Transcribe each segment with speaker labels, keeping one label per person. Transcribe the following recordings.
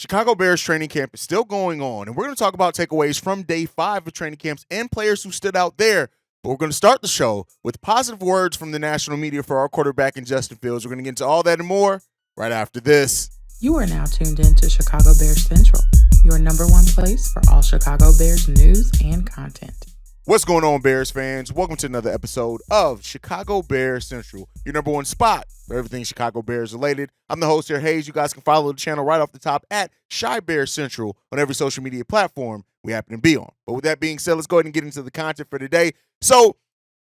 Speaker 1: Chicago Bears training camp is still going on, and we're going to talk about takeaways from day 5 of training camps and players who stood out there. But we're going to start the show with positive words from the national media for our quarterback in Justin Fields. We're going to get into all that and more right after this.
Speaker 2: You are now tuned in to Chicago Bears Central, your number one place for all Chicago Bears news and content.
Speaker 1: What's going on, Bears fans? Welcome to another episode of Chicago Bears Central, your number one spot for everything Chicago Bears related. I'm the host here, Haize. You guys can follow the channel right off the top at Chi Bears Central on every social media platform we happen to be on. But with that being said, let's go ahead and get into the content for today. So,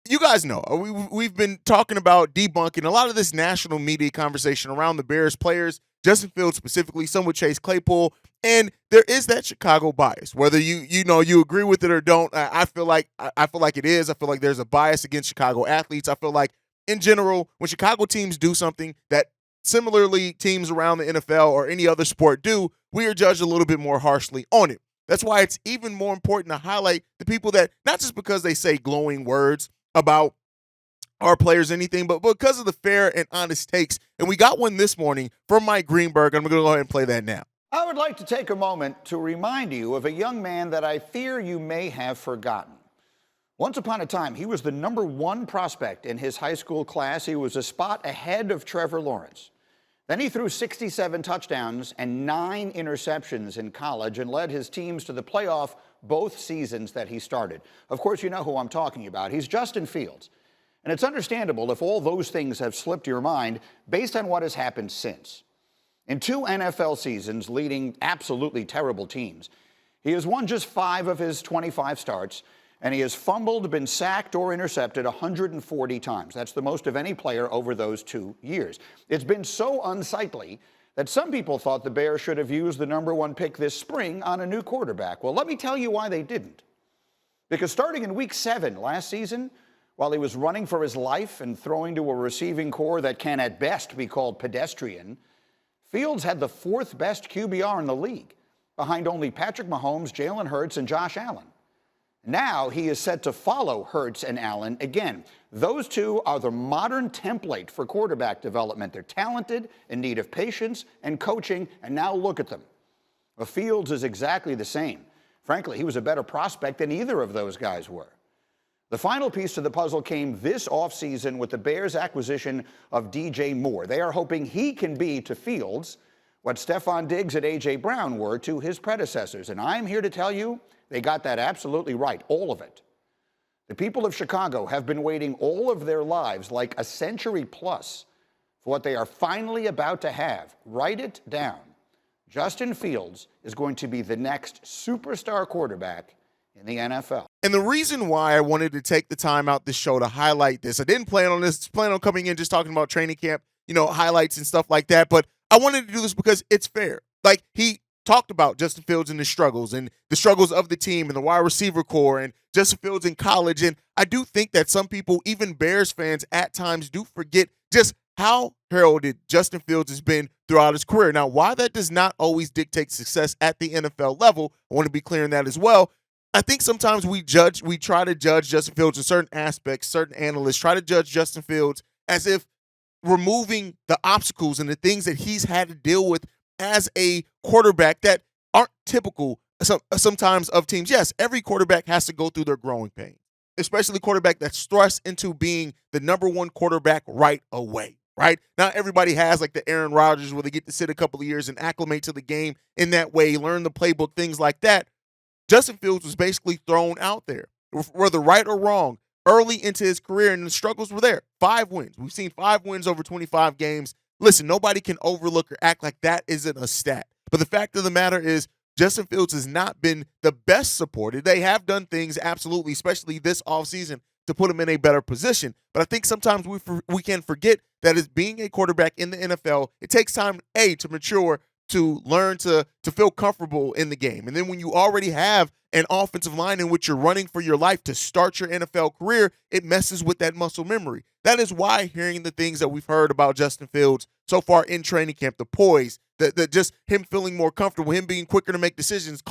Speaker 1: you guys know, we've been talking about debunking a lot of this national media conversation around the Bears players, Justin Fields specifically, some with Chase Claypool, and there is that Chicago bias. Whether you agree with it or don't, I feel like it is. I feel like there's a bias against Chicago athletes. I feel like in general, when Chicago teams do something that similarly teams around the NFL or any other sport do, we are judged a little bit more harshly on it. That's why it's even more important to highlight the people that, not just because they say glowing words about our players, anything, but because of the fair and honest takes. And we got one this morning from Mike Greenberg. I'm going to go ahead and play that now.
Speaker 3: I would like to take a moment to remind you of a young man that I fear you may have forgotten. Once upon a time, he was the number one prospect in his high school class. He was a spot ahead of Trevor Lawrence. Then he threw 67 touchdowns and 9 interceptions in college and led his teams to the playoff both seasons that he started. Of course, you know who I'm talking about. He's Justin Fields. And it's understandable if all those things have slipped your mind based on what has happened since. In 2 NFL seasons leading absolutely terrible teams, he has won just 5 of his 25 starts, and he has fumbled, been sacked, or intercepted 140 times. That's the most of any player over those 2 years. It's been so unsightly that some people thought the Bears should have used the number 1 pick this spring on a new quarterback. Well, let me tell you why they didn't. Because starting in Week 7 last season, while he was running for his life and throwing to a receiving core that can at best be called pedestrian, Fields had the 4th best QBR in the league, behind only Patrick Mahomes, Jalen Hurts, and Josh Allen. Now he is set to follow Hurts and Allen again. Those two are the modern template for quarterback development. They're talented, in need of patience and coaching, and now look at them. Well, Fields is exactly the same. Frankly, he was a better prospect than either of those guys were. The final piece to the puzzle came this offseason with the Bears' acquisition of DJ Moore. They are hoping he can be to Fields what Stephon Diggs and A.J. Brown were to his predecessors. And I'm here to tell you they got that absolutely right, all of it. The people of Chicago have been waiting all of their lives, like a century plus, for what they are finally about to have. Write it down. Justin Fields is going to be the next superstar quarterback in the NFL.
Speaker 1: And the reason why I wanted to take the time out this show to highlight this, I didn't plan on this, plan on coming in just talking about training camp, highlights and stuff like that, but I wanted to do this because it's fair. Like, he talked about Justin Fields and the struggles of the team and the wide receiver core and Justin Fields in college. And I do think that some people, even Bears fans at times, do forget just how heralded Justin Fields has been throughout his career. Now, why that does not always dictate success at the NFL level, I want to be clear on that as well. I think sometimes we try to judge Justin Fields in certain aspects, certain analysts try to judge Justin Fields as if removing the obstacles and the things that he's had to deal with as a quarterback that aren't typical sometimes of teams. Yes, every quarterback has to go through their growing pains, especially quarterback that's thrust into being the number 1 quarterback right away, right? Not everybody has like the Aaron Rodgers where they get to sit a couple of years and acclimate to the game in that way, learn the playbook, things like that. Justin Fields was basically thrown out there, whether right or wrong, early into his career, and the struggles were there. 5 wins. We've seen 5 wins over 25 games. Listen, nobody can overlook or act like that isn't a stat. But the fact of the matter is, Justin Fields has not been the best supported. They have done things, absolutely, especially this offseason, to put him in a better position. But I think sometimes we can forget that as being a quarterback in the NFL, it takes time, to mature, to learn to feel comfortable in the game. And then when you already have an offensive line in which you're running for your life to start your NFL career, it messes with that muscle memory. That is why hearing the things that we've heard about Justin Fields so far in training camp, the poise, the just him feeling more comfortable, him being quicker to make decisions,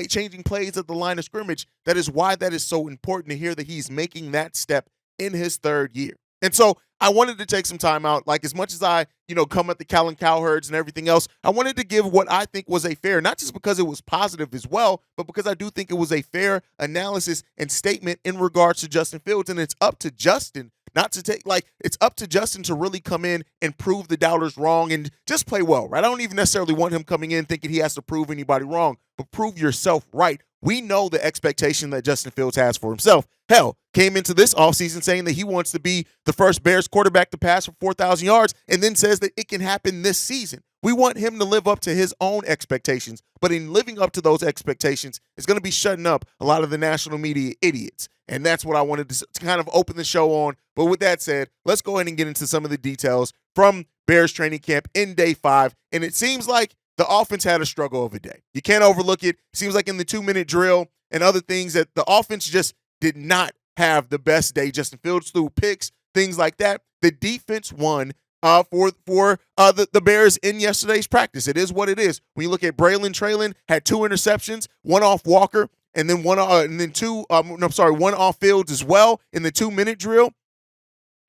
Speaker 1: changing plays at the line of scrimmage, that is why that is so important to hear that he's making that step in his 3rd year. And so I wanted to take some time out. Like, as much as I, come at the Callan Cowherds and everything else, I wanted to give what I think was a fair, not just because it was positive as well, but because I do think it was a fair analysis and statement in regards to Justin Fields. And it's up to Justin not to take, it's up to Justin to really come in and prove the doubters wrong and just play well, right? I don't even necessarily want him coming in thinking he has to prove anybody wrong, but prove yourself right. We know the expectation that Justin Fields has for himself. Hell, came into this offseason saying that he wants to be the first Bears quarterback to pass for 4,000 yards and then says that it can happen this season. We want him to live up to his own expectations, but in living up to those expectations, it's going to be shutting up a lot of the national media idiots. And that's what I wanted to kind of open the show on. But with that said, let's go ahead and get into some of the details from Bears training camp in day 5. And it seems like the offense had a struggle of a day. You can't overlook it. It seems like in the 2-minute drill and other things that the offense just did not have the best day. Justin Fields threw picks, things like that. The defense won for the Bears in yesterday's practice. It is what it is. When you look at Braylon Traylon, had 2 interceptions, one off Walker, and then one off Fields as well in the 2-minute drill.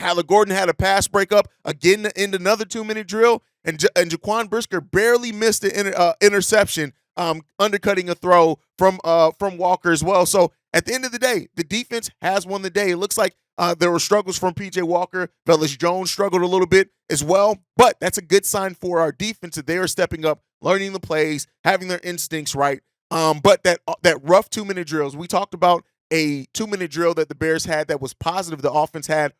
Speaker 1: Halle Gordon had a pass breakup again in another 2-minute drill, and Jaquan Brisker barely missed the interception, undercutting a throw from Walker as well. So at the end of the day, the defense has won the day. It looks like there were struggles from P.J. Walker. Velus Jones struggled a little bit as well, but that's a good sign for our defense that they are stepping up, learning the plays, having their instincts right. But that rough 2-minute drills, we talked about a 2-minute drill that the Bears had that was positive the offense had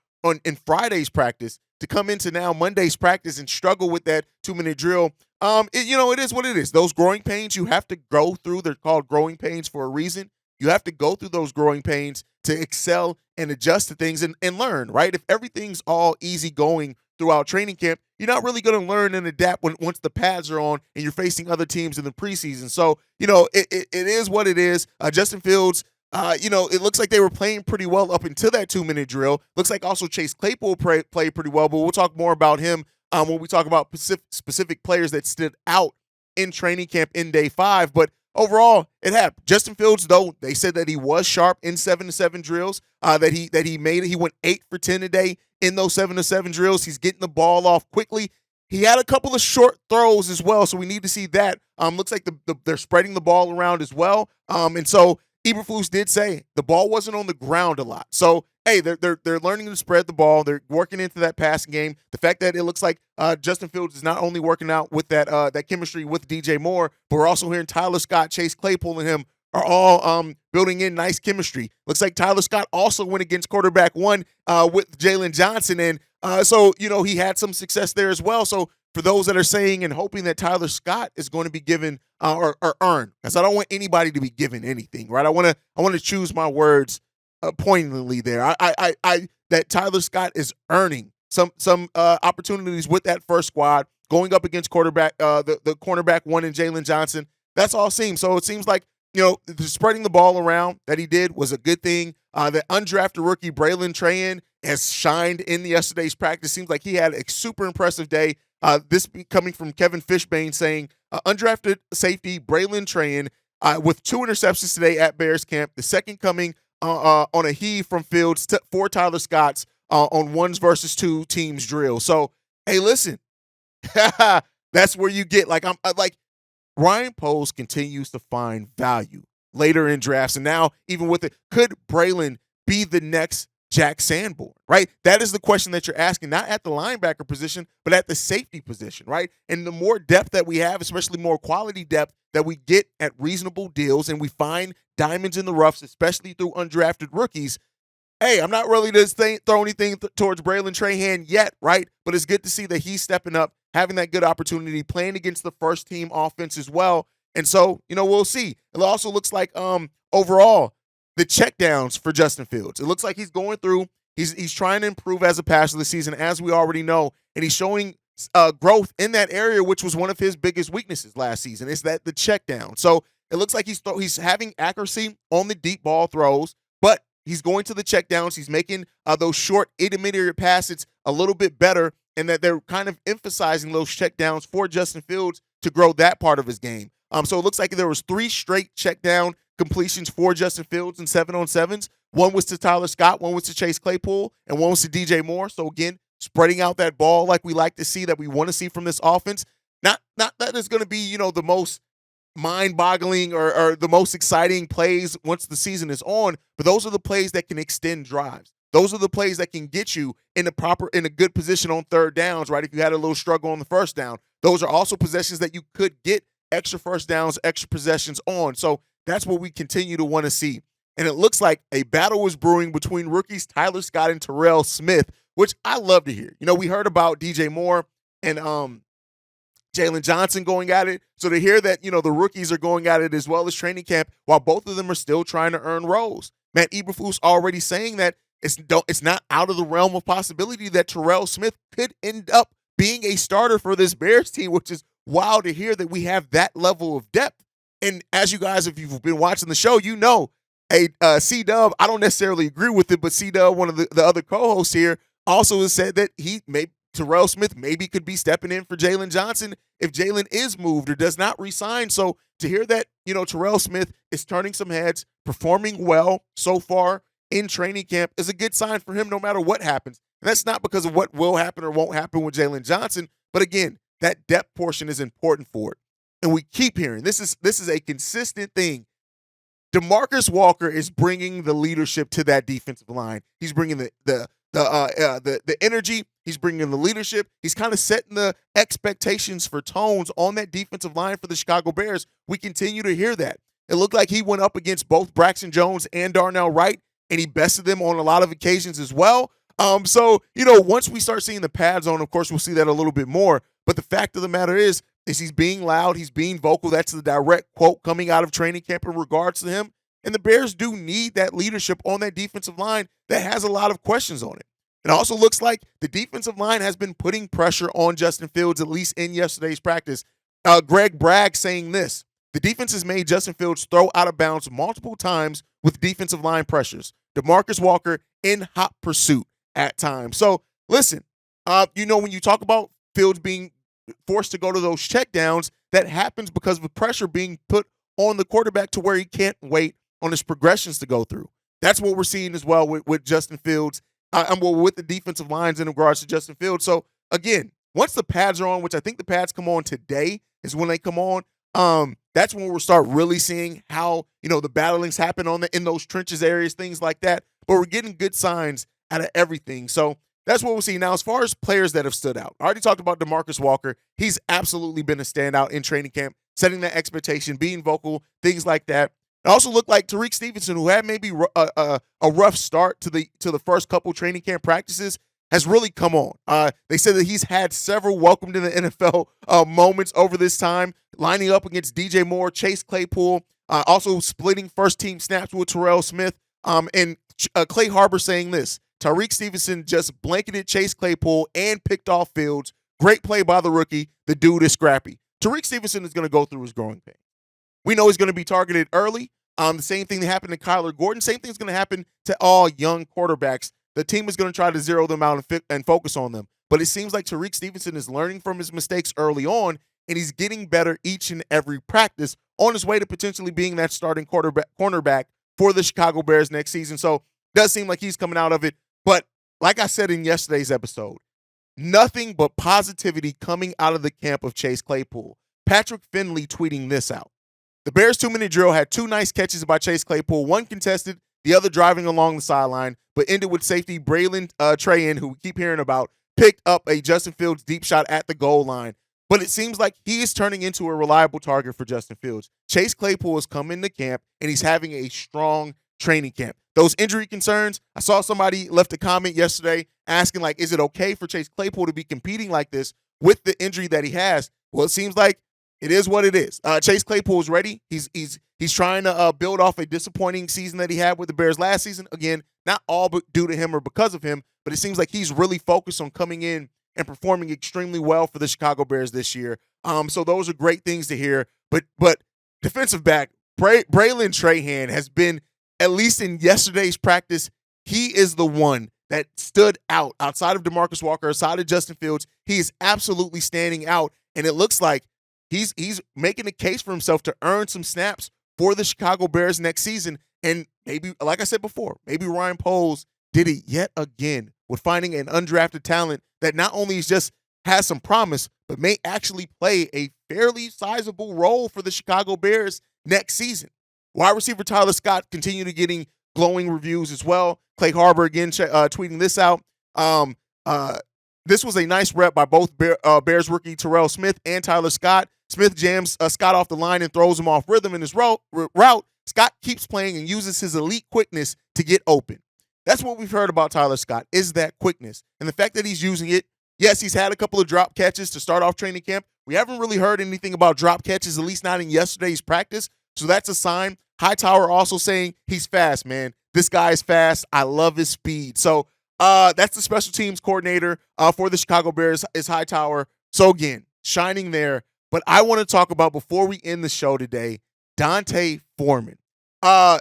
Speaker 1: in Friday's practice, to come into now Monday's practice and struggle with that 2-minute drill. It is what it is. Those growing pains you have to go through. They're called growing pains for a reason. You have to go through those growing pains to excel and adjust to things and learn, right? If everything's all easy going throughout training camp, you're not really going to learn and adapt once the pads are on and you're facing other teams in the preseason. So, it is what it is. Justin Fields, it looks like they were playing pretty well up until that 2-minute drill. Looks like also Chase Claypool played pretty well, but we'll talk more about him when we talk about specific players that stood out in training camp in day 5. But overall, it happened. Justin Fields, though, they said that he was sharp in 7-to-7 drills, that he made it. He went 8 for 10 today in those 7-to-7 drills. He's getting the ball off quickly. He had a couple of short throws as well, so we need to see that. Looks like they're spreading the ball around as well. And so Eberflus did say the ball wasn't on the ground a lot. So, hey, they're learning to spread the ball. They're working into that passing game. The fact that it looks like Justin Fields is not only working out with that chemistry with DJ Moore, but we're also hearing Tyler Scott, Chase Claypool, and him are all building in nice chemistry. Looks like Tyler Scott also went against quarterback 1 with Jalen Johnson, and so he had some success there as well. So for those that are saying and hoping that Tyler Scott is going to be given or earned, because I don't want anybody to be given anything, right? I want to choose my words poignantly there. I that Tyler Scott is earning some opportunities with that first squad, going up against quarterback the cornerback 1 in Jalen Johnson. That's all it seems. So it seems like spreading the ball around that he did was a good thing. The undrafted rookie Braylon Traylon has shined in yesterday's practice. Seems like he had a super impressive day. This coming from Kevin Fishbane saying undrafted safety Braylon Traylon with 2 interceptions today at Bears camp. The second coming on a heave from Fields for Tyler Scott's on 1s versus 2 teams drill. So, hey, listen, that's where you get Ryan Poles continues to find value later in drafts. And now, even with it, could Braylon be the next Jack Sanborn, right? That is the question that you're asking, not at the linebacker position, but at the safety position, right? And the more depth that we have, especially more quality depth that we get at reasonable deals, and we find diamonds in the roughs, especially through undrafted rookies. Hey, I'm not really to throw anything towards Braylon Traylon yet, right? But it's good to see that he's stepping up, having that good opportunity, playing against the first team offense as well. And so, we'll see. It also looks like overall, the checkdowns for Justin Fields. It looks like he's going through, he's trying to improve as a passer this season, as we already know, and he's showing growth in that area, which was one of his biggest weaknesses last season, is that the checkdown. So it looks like he's having accuracy on the deep ball throws, but he's going to the checkdowns. He's making those short intermediate passes a little bit better, and that they're kind of emphasizing those checkdowns for Justin Fields to grow that part of his game. So it looks like there was 3 straight checkdown completions for Justin Fields in 7-on-7s. One was to Tyler Scott, one was to Chase Claypool, and one was to DJ Moore. So again, spreading out that ball like we like to see, that we want to see from this offense. Not that it's going to be, the most mind-boggling or the most exciting plays once the season is on, but those are the plays that can extend drives. Those are the plays that can get you in a good position on third downs, right? If you had a little struggle on the first down, those are also possessions that you could get extra first downs, extra possessions on. So that's what we continue to want to see. And it looks like a battle is brewing between rookies Tyler Scott and Terrell Smith, which I love to hear. We heard about DJ Moore and Jalen Johnson going at it. So to hear that, the rookies are going at it as well as training camp while both of them are still trying to earn roles. Matt Eberflus already saying that it's not out of the realm of possibility that Terrell Smith could end up being a starter for this Bears team, which is wild to hear that we have that level of depth. And as you guys, if you've been watching the show, C-Dub, I don't necessarily agree with it, but C-Dub, one of the other co-hosts here, also has said that Terrell Smith maybe could be stepping in for Jalen Johnson if Jalen is moved or does not resign. So to hear that, Terrell Smith is turning some heads, performing well so far in training camp is a good sign for him no matter what happens. And that's not because of what will happen or won't happen with Jalen Johnson, but again, that depth portion is important for it. And we keep hearing, this is a consistent thing. DeMarcus Walker is bringing the leadership to that defensive line. He's bringing the energy. He's bringing the leadership. He's kind of setting the expectations for tones on that defensive line for the Chicago Bears. We continue to hear that. It looked like he went up against both Braxton Jones and Darnell Wright, and he bested them on a lot of occasions as well. So once we start seeing the pads on, of course, we'll see that a little bit more. But the fact of the matter is he's being loud. He's being vocal. That's the direct quote coming out of training camp in regards to him. And the Bears do need that leadership on that defensive line that has a lot of questions on it. It also looks like the defensive line has been putting pressure on Justin Fields, at least in yesterday's practice. Greg Bragg saying this: the defense has made Justin Fields throw out of bounds multiple times with defensive line pressures. DeMarcus Walker in hot pursuit at times. So listen, when you talk about Fields being forced to go to those checkdowns, that happens because of the pressure being put on the quarterback to where he can't wait on his progressions to go through. That's what we're seeing as well with Justin Fields. With the defensive lines in regards to Justin Fields. So, again, once the pads are on, which I think the pads come on today is when they come on, that's when we'll start really seeing how, the battlings happen in those trenches areas, things like that. But we're getting good signs out of everything. So that's what we'll see. Now, as far as players that have stood out, I already talked about DeMarcus Walker. He's absolutely been a standout in training camp, setting that expectation, being vocal, things like that. It also looked like Tariq Stevenson, who had maybe a rough start to the first couple training camp practices, has really come on. They said that he's had several welcome to the NFL moments over this time, lining up against DJ Moore, Chase Claypool, also splitting first-team snaps with Terrell Smith, and Clay Harbor saying this: Tariq Stevenson just blanketed Chase Claypool and picked off Fields. Great play by the rookie. The dude is scrappy. Tariq Stevenson is going to go through his growing pains. We know he's going to be targeted early. The same thing that happened to Kyler Gordon. Same thing's going to happen to all young quarterbacks. The team is going to try to zero them out and focus on them. But it seems like Tariq Stevenson is learning from his mistakes early on, and he's getting better each and every practice on his way to potentially being that starting cornerback for the Chicago Bears next season. So it does seem like he's coming out of it. But like I said in yesterday's episode, nothing but positivity coming out of the camp of Chase Claypool. Patrick Finley tweeting this out: the Bears 2-minute drill had two nice catches by Chase Claypool, one contested, the other driving along the sideline, but ended with safety Braylon Trahan, who we keep hearing about, picked up a Justin Fields deep shot at the goal line. But it seems like he is turning into a reliable target for Justin Fields. Chase Claypool has come into camp, and he's having a strong training camp. Those injury concerns, I saw somebody left a comment yesterday asking, is it okay for Chase Claypool to be competing like this with the injury that he has? Well, it seems like it is what it is. Chase Claypool is ready. He's trying to build off a disappointing season that he had with the Bears last season. Again, not all due to him or because of him, but it seems like he's really focused on coming in and performing extremely well for the Chicago Bears this year. So those are great things to hear. But defensive back Braylon Trahan has been, at least in yesterday's practice, he is the one that stood out outside of DeMarcus Walker, outside of Justin Fields. He is absolutely standing out, and it looks like he's making a case for himself to earn some snaps for the Chicago Bears next season. And maybe, like I said before, maybe Ryan Poles did it yet again with finding an undrafted talent that not only is just has some promise, but may actually play a fairly sizable role for the Chicago Bears next season. Wide receiver Tyler Scott continue to getting glowing reviews as well. Clay Harbor again tweeting this out. This was a nice rep by both Bears rookie Terrell Smith and Tyler Scott. Smith jams Scott off the line and throws him off rhythm in his route. Scott keeps playing and uses his elite quickness to get open. That's what we've heard about Tyler Scott, is that quickness. And the fact that he's using it, yes, he's had a couple of drop catches to start off training camp. We haven't really heard anything about drop catches, at least not in yesterday's practice. So that's a sign. Hightower also saying he's fast, man. This guy is fast. I love his speed. So that's the special teams coordinator for the Chicago Bears is Hightower. So again, shining there. But I want to talk about, before we end the show today, D'Onta Foreman. One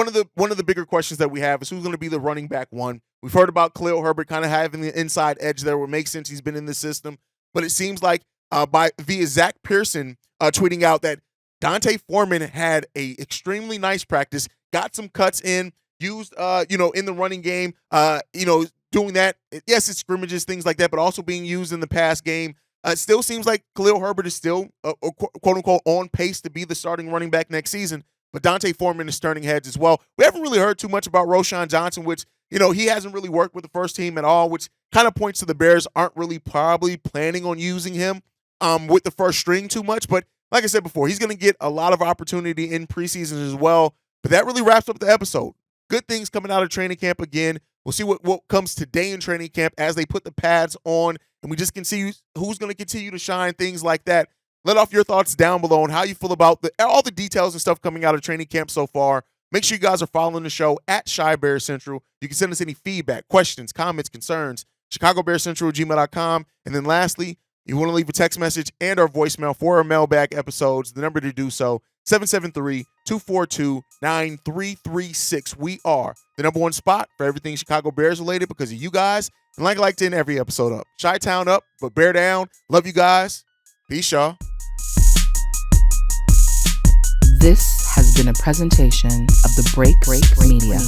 Speaker 1: of the bigger questions that we have is who's going to be the running back one. We've heard about Khalil Herbert kind of having the inside edge there, what makes sense. He's been in the system, but it seems like via Zach Pearson tweeting out that D'Onta Foreman had a extremely nice practice, got some cuts in, used in the running game, doing that. Yes, it's scrimmages, things like that, but also being used in the pass game. It still seems like Khalil Herbert is still quote unquote on pace to be the starting running back next season. But D'Onta Foreman is turning heads as well. We haven't really heard too much about Roschon Johnson, which, he hasn't really worked with the first team at all, which kind of points to the Bears aren't really probably planning on using him with the first string too much. But like I said before, he's going to get a lot of opportunity in preseason as well. But that really wraps up the episode. Good things coming out of training camp again. We'll see what comes today in training camp as they put the pads on, and we just can see who's going to continue to shine, things like that. Let off your thoughts down below on how you feel about all the details and stuff coming out of training camp so far. Make sure you guys are following the show at Shy Bear Central. You can send us any feedback, questions, comments, concerns, ChicagoBearCentral@gmail.com. And then lastly, you want to leave a text message and our voicemail for our mailbag episodes. The number to do so, 773-242-9336. We are the #1 spot for everything Chicago Bears related because of you guys. And like to end every episode up. Chi-Town up, but bear down. Love you guys. Peace, y'all.
Speaker 2: This has been a presentation of the Break Media.